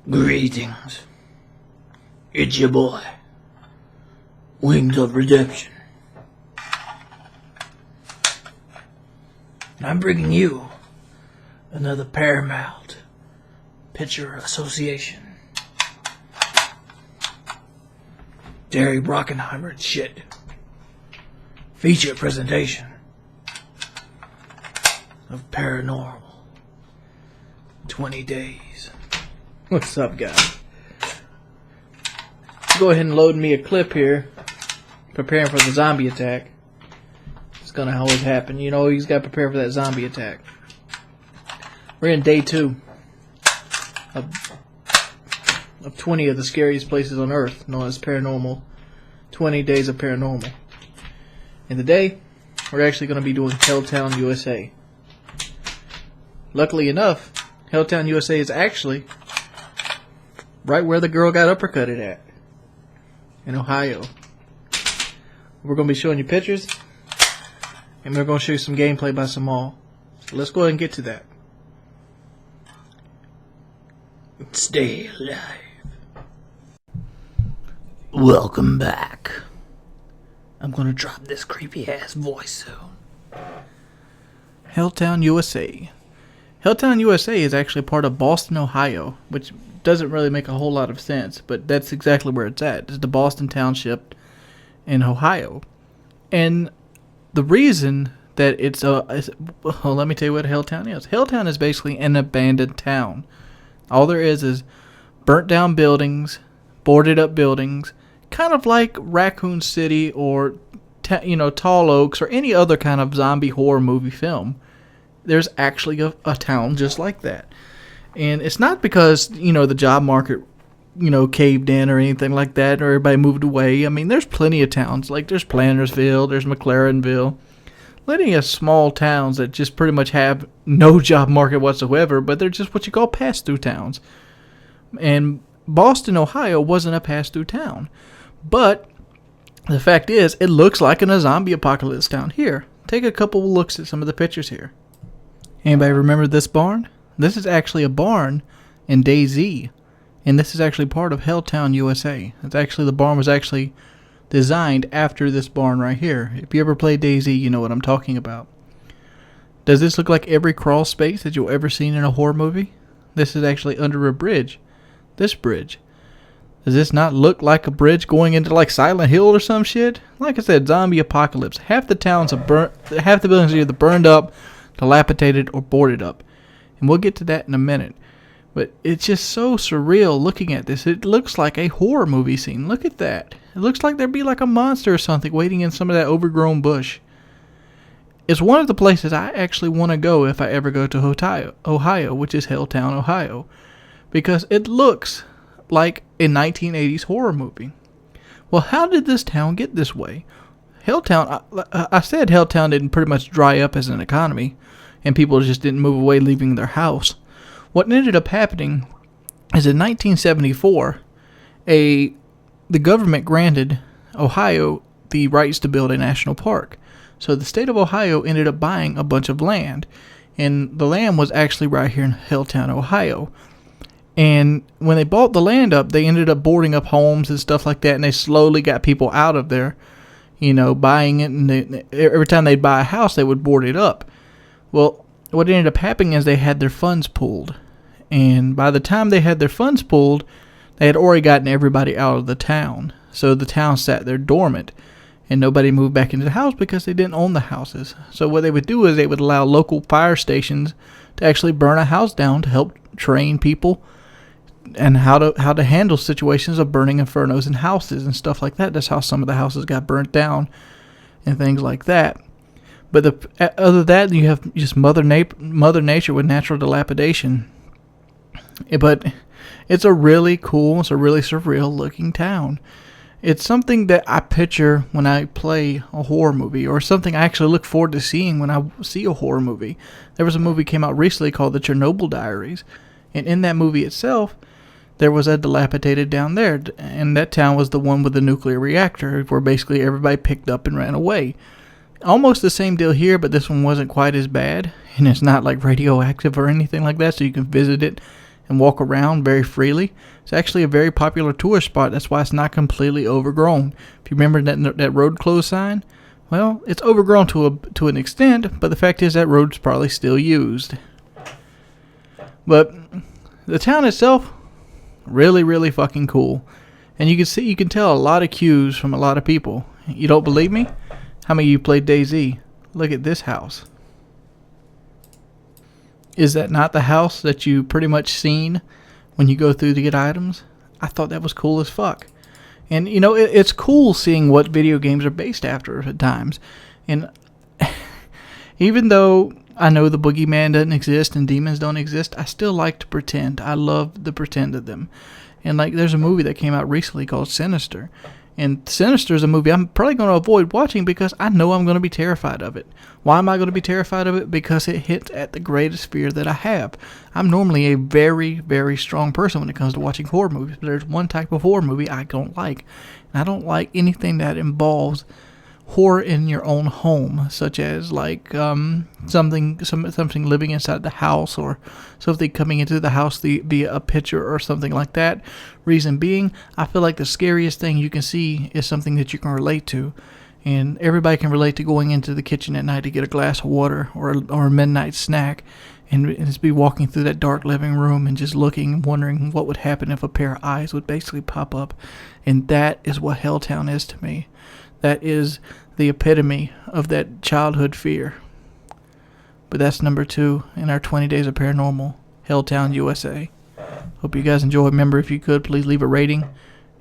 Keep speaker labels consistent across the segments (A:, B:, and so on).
A: Greetings. It's your boy, Wings of Redemption. And I'm bringing you another Paramount Picture Association. Jerry Brockenheimer and shit. Feature presentation of Paranormal 20 Days.
B: What's up, guys? Go ahead and load me a clip here. Preparing for the zombie attack. It's gonna always happen. You know, he's got to prepare for that zombie attack. We're in day 2 of 20 of the scariest places on Earth, known as Paranormal. 20 Days of Paranormal. And today, we're actually going to be doing Helltown, USA. Luckily enough, Helltown, USA is actually right where the girl got uppercutted at. In Ohio. We're going to be showing you pictures. And we're going to show you some gameplay by some mall. So let's go ahead and get to that.
A: Stay alive. Welcome back. I'm going to drop this creepy ass voice soon.
B: Helltown, USA. Helltown, USA is actually part of Boston, Ohio, which doesn't really make a whole lot of sense, but that's exactly where it's at. It's the Boston Township in Ohio. And the reason that well, let me tell you what Helltown is. Helltown is basically an abandoned town. All there is burnt down buildings, boarded up buildings, kind of like Raccoon City or Tall Oaks or any other kind of zombie horror movie film. There's actually a town just like that. And it's not because, the job market, caved in or anything like that, or everybody moved away. I mean, there's plenty of towns. Like, there's Plantersville, there's McLarenville. Plenty of small towns that just pretty much have no job market whatsoever, but they're just what you call pass-through towns. And Boston, Ohio wasn't a pass-through town. But the fact is, it looks like a zombie apocalypse town. Here, take a couple of looks at some of the pictures here. Anybody remember this barn? This is actually a barn in DayZ, and this is actually part of Helltown, USA. The barn was actually designed after this barn right here. If you ever played DayZ, you know what I'm talking about. Does this look like every crawl space that you've ever seen in a horror movie? This is actually under a bridge. This bridge. Does this not look like a bridge going into like Silent Hill or some shit? Like I said, zombie apocalypse. Half the towns are burnt. Half the buildings are either burned up, dilapidated, or boarded up. And we'll get to that in a minute. But it's just so surreal looking at this. It looks like a horror movie scene. Look at that. It looks like there'd be like a monster or something waiting in some of that overgrown bush. It's one of the places I actually want to go if I ever go to Ohio, which is Helltown, Ohio. Because it looks like a 1980s horror movie. Well, how did this town get this way? Helltown, I said Helltown didn't pretty much dry up as an economy, and people just didn't move away leaving their house. What ended up happening is in 1974, the government granted Ohio the rights to build a national park. So the state of Ohio ended up buying a bunch of land, and the land was actually right here in Helltown, Ohio. And when they bought the land up, they ended up boarding up homes and stuff like that, and they slowly got people out of there, buying it. And every time they'd buy a house, they would board it up. Well, what ended up happening is they had their funds pulled. And by the time they had their funds pulled, they had already gotten everybody out of the town. So the town sat there dormant. And nobody moved back into the house because they didn't own the houses. So what they would do is they would allow local fire stations to actually burn a house down to help train people and how to handle situations of burning infernos in houses and stuff like that. That's how some of the houses got burnt down and things like that. But other than that, you have just Mother Nature with natural dilapidation. But it's a really cool, it's a really surreal looking town. It's something that I picture when I play a horror movie, or something I actually look forward to seeing when I see a horror movie. There was a movie came out recently called The Chernobyl Diaries, and in that movie itself, there was a dilapidated down there, and that town was the one with the nuclear reactor, where basically everybody picked up and ran away. Almost the same deal here, but this one wasn't quite as bad, and it's not like radioactive or anything like that, so you can visit it and walk around very freely. It's actually a very popular tourist spot. That's why it's not completely overgrown. If you remember that road closed sign, well, it's overgrown to an extent, but the fact is that road's probably still used. But the town itself, really, really fucking cool. And you can tell a lot of cues from a lot of people. You don't believe me? How many of you played DayZ? Look at this house. Is that not the house that you pretty much seen when you go through to get items? I thought that was cool as fuck. And, you know, it's cool seeing what video games are based after at times. And even though I know the boogeyman doesn't exist and demons don't exist, I still like to pretend. I love the pretend of them. And, like, there's a movie that came out recently called Sinister. And Sinister is a movie I'm probably going to avoid watching because I know I'm going to be terrified of it. Why am I going to be terrified of it? Because it hits at the greatest fear that I have. I'm normally a very, very strong person when it comes to watching horror movies. But there's one type of horror movie I don't like. And I don't like anything that involves horror in your own home, such as like something living inside the house, or something coming into the house via a picture or something like that. Reason being, I feel like the scariest thing you can see is something that you can relate to, and everybody can relate to going into the kitchen at night to get a glass of water or a midnight snack, and just be walking through that dark living room and just looking and wondering what would happen if a pair of eyes would basically pop up. And that is what Helltown is to me. That is the epitome of that childhood fear. But that's number 2 in our 20 Days of Paranormal, Helltown, USA. Hope you guys enjoy. Remember, if you could, please leave a rating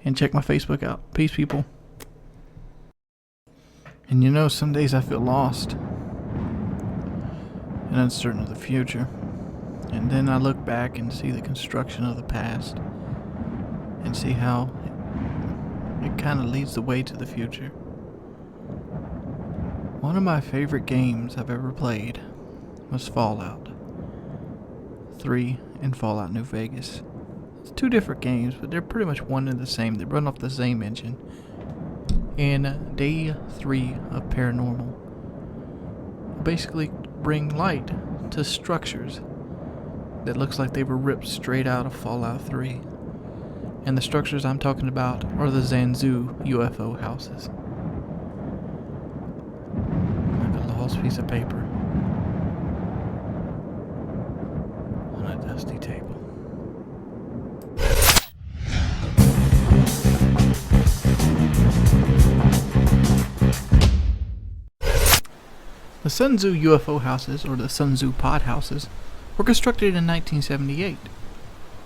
B: and check my Facebook out. Peace, people. And you know, some days I feel lost and uncertain of the future. And then I look back and see the construction of the past and see how it kind of leads the way to the future. One of my favorite games I've ever played was Fallout 3 and Fallout New Vegas. It's 2 different games, but they're pretty much one and the same. They run off the same engine. In Day 3 of Paranormal, basically bring light to structures that looks like they were ripped straight out of Fallout 3. And the structures I'm talking about are the Zanzu UFO houses. Like a lost piece of paper on a dusty table. The Sunzu UFO houses, or the Sunzu pod houses, were constructed in 1978.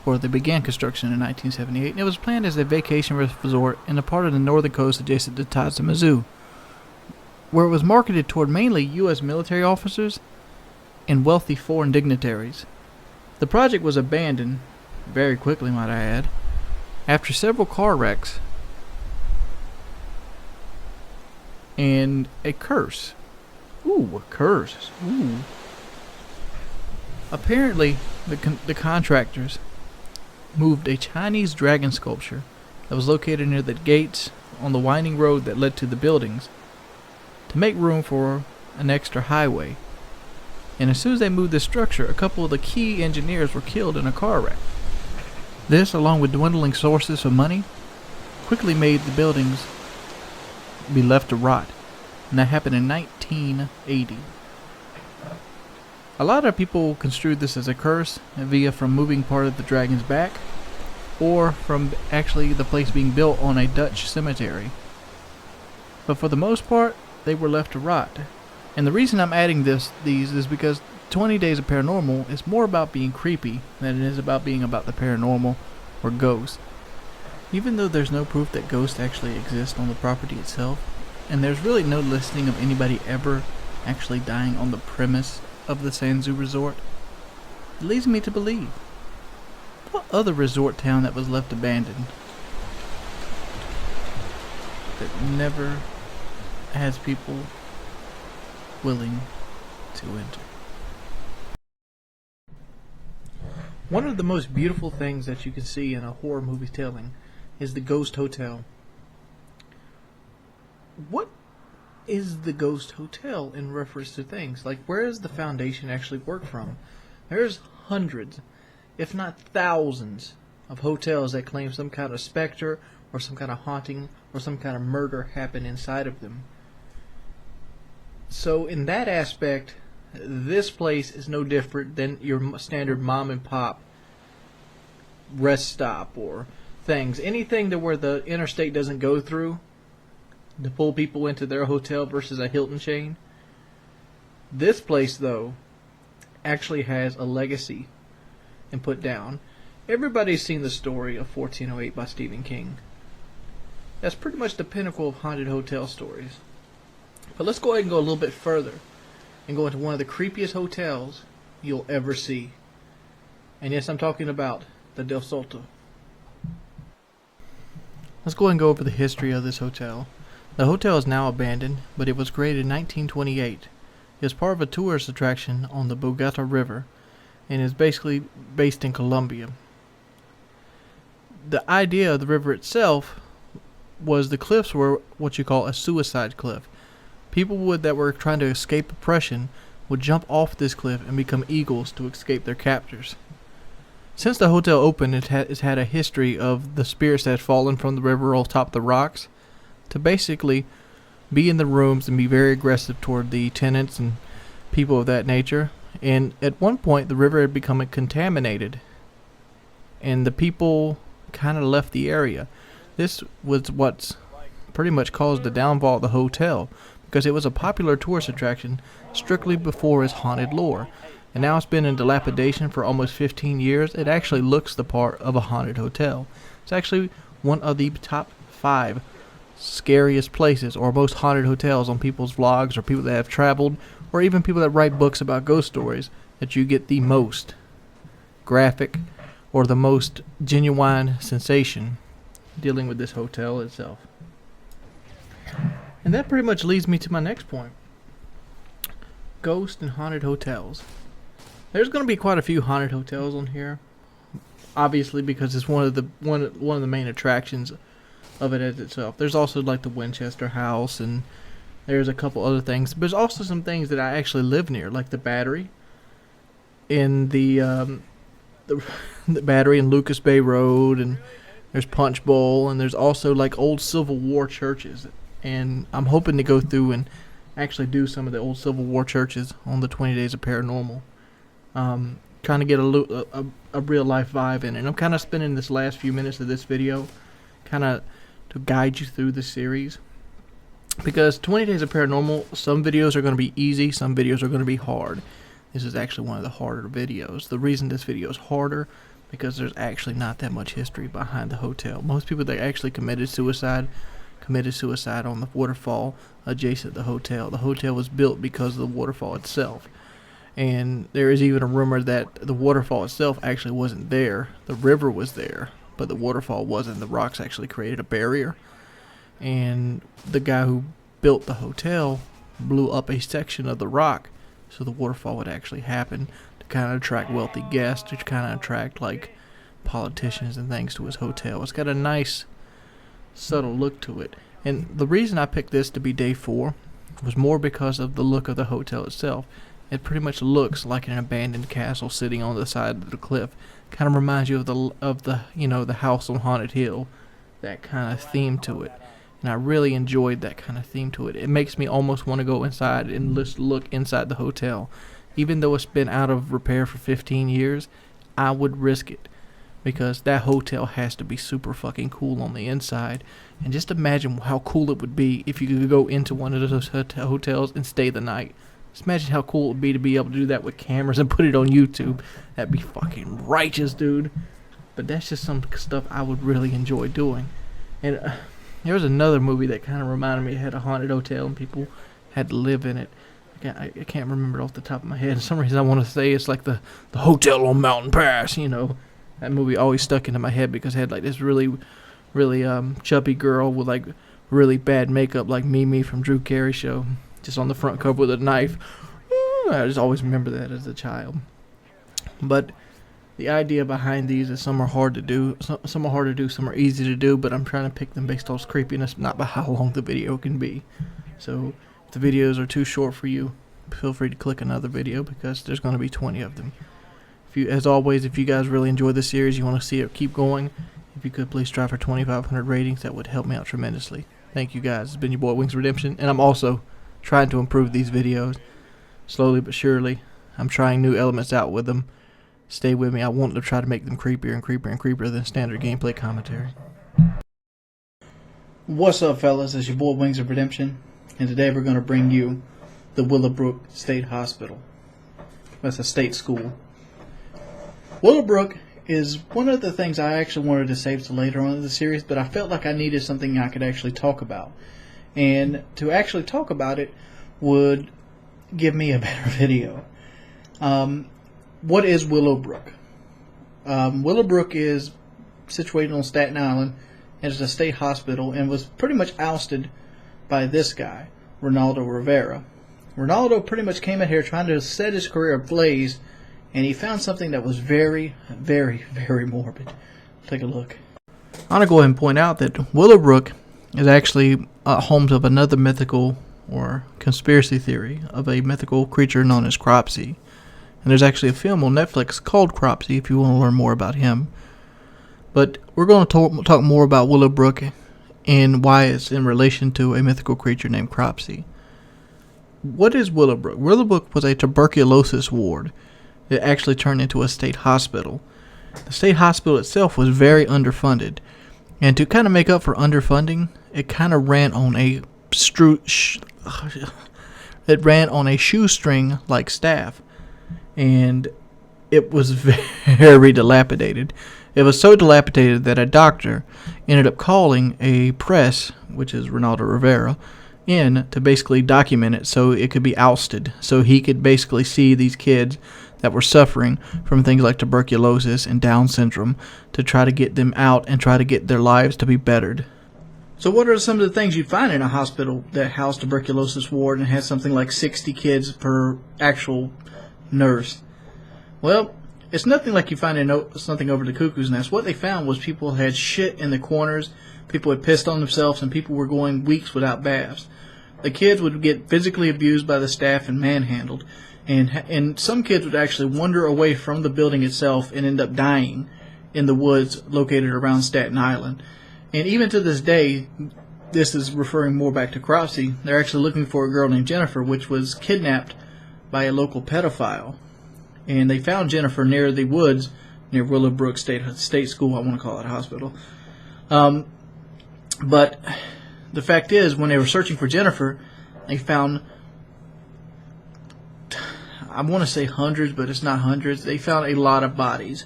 B: Or they began construction in 1978, and it was planned as a vacation resort in a part of the northern coast adjacent to Taza, Mizzou, where it was marketed toward mainly U.S. military officers and wealthy foreign dignitaries. The project was abandoned, very quickly might I add, after several car wrecks and a curse. Ooh, a curse. Ooh. Apparently, the contractors moved a Chinese dragon sculpture that was located near the gates on the winding road that led to the buildings to make room for an extra highway. And as soon as they moved this structure, a couple of the key engineers were killed in a car wreck. This, along with dwindling sources of money, quickly made the buildings be left to rot. And that happened in 1980. A lot of people construed this as a curse via from moving part of the dragon's back, or from actually the place being built on a Dutch cemetery. But for the most part, they were left to rot. And the reason I'm adding these is because 20 Days of Paranormal is more about being creepy than it is about being about the paranormal or ghosts. Even though there's no proof that ghosts actually exist on the property itself, and there's really no listing of anybody ever actually dying on the premise of the Sanzu Resort, it leads me to believe, what other resort town that was left abandoned that never has people willing to enter? One of the most beautiful things that you can see in a horror movie telling is the Ghost Hotel. What is the Ghost Hotel in reference to things? Like, where does the foundation actually work from? There's hundreds if not thousands, of hotels that claim some kind of specter or some kind of haunting or some kind of murder happened inside of them. So in that aspect, this place is no different than your standard mom and pop rest stop or things. Anything to where the interstate doesn't go through to pull people into their hotel versus a Hilton chain. This place, though, actually has a legacy and put down. Everybody's seen the story of 1408 by Stephen King. That's pretty much the pinnacle of haunted hotel stories. But let's go ahead and go a little bit further and go into one of the creepiest hotels you'll ever see. And yes, I'm talking about the Del Solto. Let's go ahead and go over the history of this hotel. The hotel is now abandoned, but it was created in 1928. It was part of a tourist attraction on the Bogota River and is basically based in Colombia. The idea of the river itself was the cliffs were what you call a suicide cliff. People that were trying to escape oppression would jump off this cliff and become eagles to escape their captors. Since the hotel opened, it's had a history of the spirits that had fallen from the river on top of the rocks to basically be in the rooms and be very aggressive toward the tenants and people of that nature. And at one point, the river had become contaminated, and the people kind of left the area. This was what's pretty much caused the downfall of the hotel, because it was a popular tourist attraction strictly before its haunted lore. And now it's been in dilapidation for almost 15 years. It actually looks the part of a haunted hotel. It's actually one of the top 5 scariest places or most haunted hotels on people's vlogs or people that have traveled or even people that write books about ghost stories, that you get the most graphic or the most genuine sensation dealing with this hotel itself. And that pretty much leads me to my next point. Ghost and haunted hotels. There's going to be quite a few haunted hotels on here, obviously, because it's one of the main attractions of it as itself. There's also like the Winchester House, and there's a couple other things. There's also some things that I actually live near, like the Battery in the Battery in Lucas Bay Road, and there's Punch Bowl, and there's also like old Civil War churches. And I'm hoping to go through and actually do some of the old Civil War churches on the 20 Days of Paranormal. Trying to get a real life vibe in it. And I'm kind of spending this last few minutes of this video kind of to guide you through the series. Because 20 Days of Paranormal, some videos are going to be easy, some videos are going to be hard. This is actually one of the harder videos. The reason this video is harder, because there's actually not that much history behind the hotel. Most people that actually committed suicide on the waterfall adjacent to the hotel. The hotel was built because of the waterfall itself. And there is even a rumor that the waterfall itself actually wasn't there. The river was there, but the waterfall wasn't. The rocks actually created a barrier. And the guy who built the hotel blew up a section of the rock so the waterfall would actually happen, to kind of attract wealthy guests, to kind of attract like politicians and things to his hotel. It's got a nice subtle look to it. And the reason I picked this to be day 4 was more because of the look of the hotel itself. It pretty much looks like an abandoned castle sitting on the side of the cliff. Kind of reminds you of the house on Haunted Hill, that kind of theme to it. And I really enjoyed that kind of theme to it. It makes me almost want to go inside and just look inside the hotel. Even though it's been out of repair for 15 years, I would risk it. Because that hotel has to be super fucking cool on the inside. And just imagine how cool it would be if you could go into one of those hotels and stay the night. Just imagine how cool it would be to be able to do that with cameras and put it on YouTube. That'd be fucking righteous, dude. But that's just some stuff I would really enjoy doing. And there was another movie that kind of reminded me. It had a haunted hotel and people had to live in it. I can't remember it off the top of my head. For some reason I want to say it's like the Hotel on Mountain Pass, you know. That movie always stuck into my head because it had like this really chubby girl with like really bad makeup, like Mimi from Drew Carey Show, just on the front cover with a knife. I just always remember that as a child. But the idea behind these is some are hard to do, some are hard to do, some are easy to do, but I'm trying to pick them based on creepiness, not by how long the video can be. So if the videos are too short for you, feel free to click another video because there's going to be 20 of them. As always, if you guys really enjoy this series, you want to see it keep going, if you could please strive for 2,500 ratings, that would help me out tremendously. Thank you guys. It's been your boy Wings of Redemption, and I'm also trying to improve these videos slowly but surely. I'm trying new elements out with them. Stay with me. I want to try to make them creepier and creepier and creepier than standard gameplay commentary. What's up, fellas? It's your boy Wings of Redemption, and today we're going to bring you the Willowbrook State Hospital. That's a state school. Willowbrook is one of the things I actually wanted to save to later on in the series, but I felt like I needed something I could actually talk about. And to actually talk about it would give me a better video. What is Willowbrook? Willowbrook is situated on Staten Island, and it's a state hospital, and was pretty much ousted by this guy, Ronaldo Rivera. Ronaldo pretty much came in here trying to set his career ablaze, and he found something that was very, very, very morbid. Take a look. I want to go ahead and point out that Willowbrook is actually home of another mythical or conspiracy theory of a mythical creature known as Cropsey. And there's actually a film on Netflix called Cropsey if you want to learn more about him. But we're going to talk more about Willowbrook and why it's in relation to a mythical creature named Cropsey. What is Willowbrook? Willowbrook was a tuberculosis ward that actually turned into a state hospital. The state hospital itself was very underfunded, and to kind of make up for underfunding, it kind of ran on a shoestring like staff, and it was very dilapidated. It was so dilapidated that a doctor ended up calling a press, which is Ronaldo Rivera, in to basically document it so it could be ousted, so he could basically see these kids that were suffering from things like tuberculosis and Down syndrome to try to get them out and try to get their lives to be bettered. So what are some of the things you'd find in a hospital that housed tuberculosis ward and has something like 60 kids per actual nurse? Well, it's nothing like you find in something over the cuckoo's nest. What they found was people had shit in the corners, people had pissed on themselves, and people were going weeks without baths. The kids would get physically abused by the staff and manhandled. And some kids would actually wander away from the building itself and end up dying in the woods located around Staten Island. And even to this day, this is referring more back to Cropsey, they're actually looking for a girl named Jennifer, which was kidnapped by a local pedophile. And they found Jennifer near the woods, near Willowbrook State School. I want to call it a hospital. But the fact is, when they were searching for Jennifer, they found, I want to say hundreds, but it's not hundreds. They found a lot of bodies,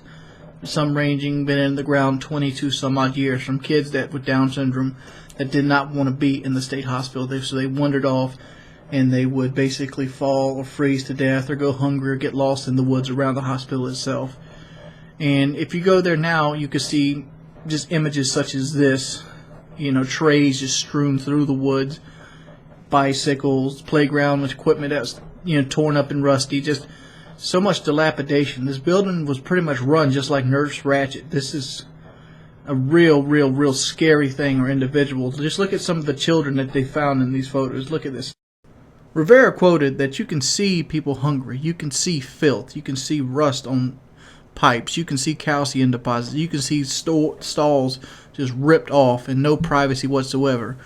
B: some ranging been in the ground 22 some odd years, from kids that with Down syndrome that did not want to be in the state hospital. So they wandered off, and they would basically fall or freeze to death or go hungry or get lost in the woods around the hospital itself. And if you go there now, you can see just images such as this, trays just strewn through the woods, bicycles, playground with equipment that's torn up and rusty, just so much dilapidation. This building was pretty much run just like Nurse Ratched. This is a real scary thing or individual. Just look at some of the children that they found in these photos. Look at this. Rivera quoted that you can see people hungry, you can see filth, you can see rust on pipes, you can see calcium deposits, you can see stalls just ripped off and no privacy whatsoever.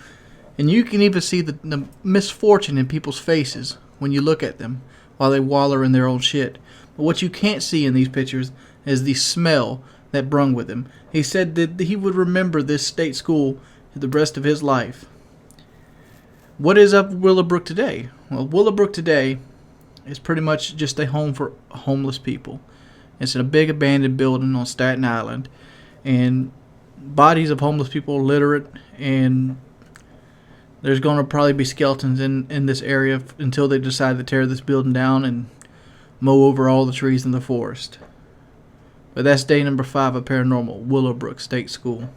B: And you can even see the misfortune in people's faces when you look at them while they waller in their own shit. But what you can't see in these pictures is the smell that brung with him. He said that he would remember this state school the rest of his life. What is up Willowbrook today? Well, Willowbrook today is pretty much just a home for homeless people. It's in a big abandoned building on Staten Island, and bodies of homeless people litter it, and there's going to probably be skeletons in this area until they decide to tear this building down and mow over all the trees in the forest. But that's day number 5 of Paranormal, Willowbrook State School.